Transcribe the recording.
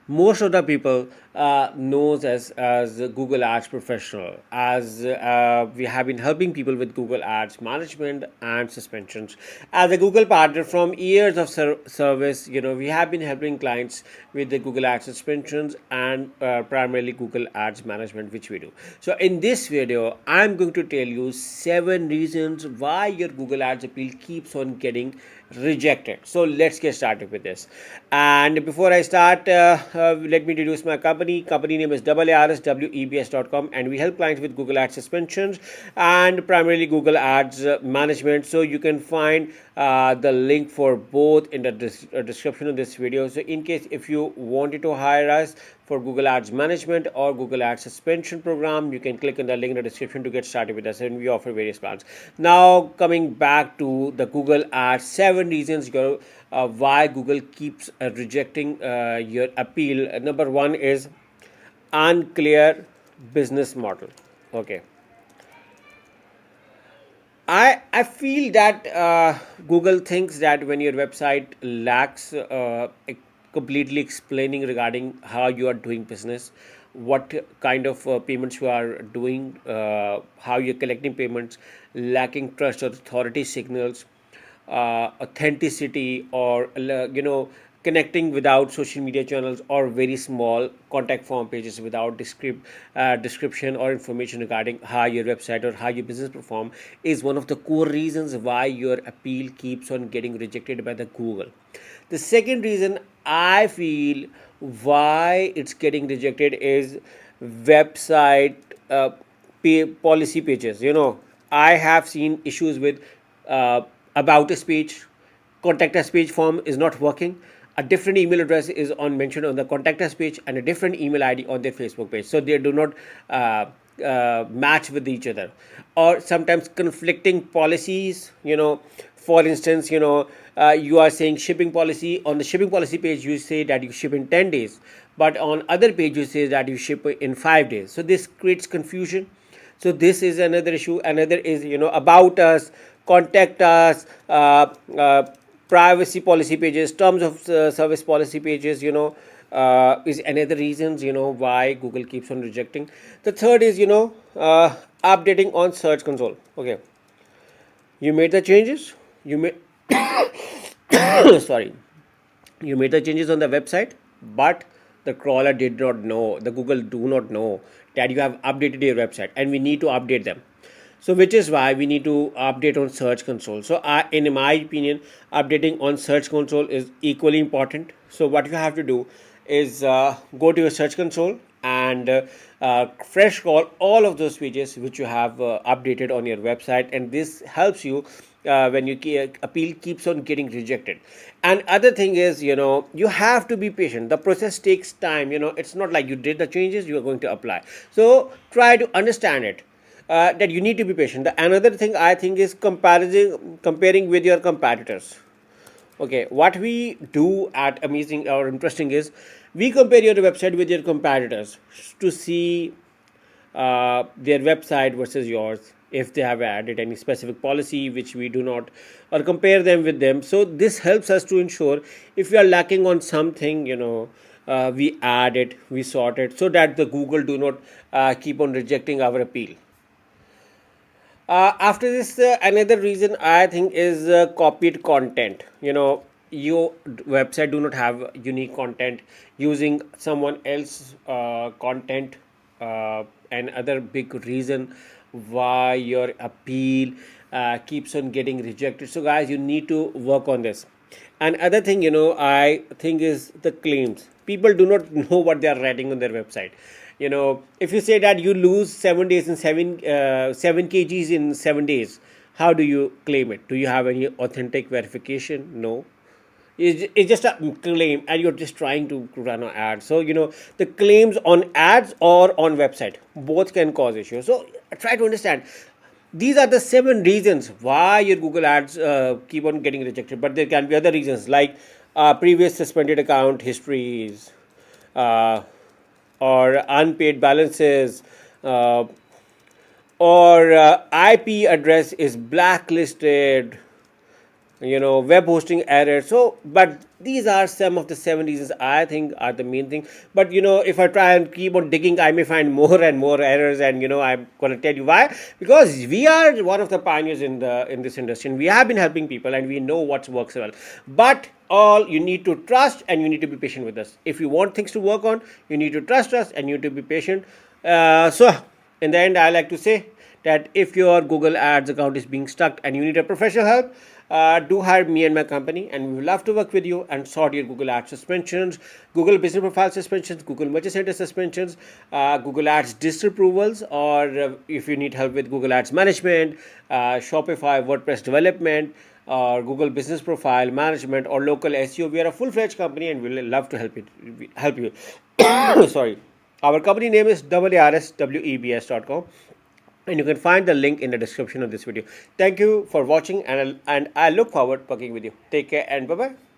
most of the people knows as a Google Ads professional, as we have been helping people with Google Ads management and suspensions. As a Google partner from years of service, we have been helping clients with the Google Ads suspensions and primarily Google Ads management, which we do. So in this video, I'm going to tell you 7 reasons why your Google Ads appeal keeps on getting rejected. So let's get started with this. And before I start, let me introduce my company name is AARSWebs.com, and we help clients with Google Ads suspensions and primarily Google Ads management. So you can find the link for both in the description of this video. So in case if you wanted to hire us for Google Ads management or Google Ads suspension program, you can click on the link in the description to get started with us, and we offer various plans. Now coming back to the Google Ads, 7 reasons why Google keeps rejecting your appeal. Number one is unclear business model. Okay, I feel that Google thinks that when your website lacks completely explaining regarding how you are doing business, what kind of payments you are doing, how you're collecting payments, lacking trust or authority signals, authenticity, or connecting without social media channels, or very small contact form pages without description or information regarding how your website or how your business perform, is one of the core reasons why your appeal keeps on getting rejected by the Google. The second reason I feel why it's getting rejected is website policy pages. I have seen issues with about us page, contact us page form is not working. A different email address is mentioned on the contact us page and a different email ID on their Facebook page, so they do not match with each other. Or sometimes conflicting policies. For instance, you are saying shipping policy on the shipping policy page, you say that you ship in 10 days, but on other page you say that you ship in 5 days. So this creates confusion. So this is another issue. Another is about us, contact us, privacy policy pages, terms of service policy pages, is another reasons why Google keeps on rejecting. The third is updating on search console. Okay, you made the changes, you made sorry, you made the changes on the website, but the crawler did not know, the Google do not know that you have updated your website, and we need to update them. So which is why we need to update on search console. So in my opinion, updating on search console is equally important. So what you have to do is go to your search console and fresh crawl all of those pages which you have updated on your website, and this helps you when your appeal keeps on getting rejected. And other thing is, you have to be patient. The process takes time. It's not like you did the changes, you are going to apply. So try to understand it, that you need to be patient. Another thing I think is comparing with your competitors. Okay, what we do at Amazing or Interesting is we compare your website with your competitors to see their website versus yours, if they have added any specific policy which we do not, or compare them with them. So this helps us to ensure if we are lacking on something, we add it, we sort it, so that the Google do not keep on rejecting our appeal. After this, another reason I think is copied content. Your website do not have unique content, using someone else content, and other big reason why your appeal keeps on getting rejected. So guys, you need to work on this. And other thing, I think is the claims. People do not know what they are writing on their website. If you say that you lose 7 days in 7 kgs in 7 days, how do you claim it? Do you have any authentic verification? No. It's just a claim, and you're just trying to run an ad. So the claims on ads or on website, both can cause issues. So try to understand. These are the 7 reasons why your Google ads keep on getting rejected. But there can be other reasons, like previous suspended account histories, or unpaid balances, or IP address is blacklisted, web hosting errors. So, but these are some of the 7 reasons I think are the main thing. But if I try and keep on digging, I may find more and more errors, and I'm going to tell you why. Because we are one of the pioneers in this industry, and we have been helping people, and we know what works well. But all you need to trust, and you need to be patient with us. If you want things to work on, you need to trust us, and you need to be patient. So, in the end, I like to say that if your Google Ads account is being stuck and you need a professional help, do hire me and my company, and we would love to work with you and sort your Google Ads suspensions, Google Business Profile suspensions, Google Merchant Center suspensions, Google Ads disapprovals, or if you need help with Google Ads management, Shopify, WordPress development, or Google Business Profile management, or local SEO. We are a full-fledged company, and we'll love to help you. Sorry. Our company name is AARSWebs.com, and you can find the link in the description of this video. Thank you for watching, and I look forward to working with you. Take care and bye-bye.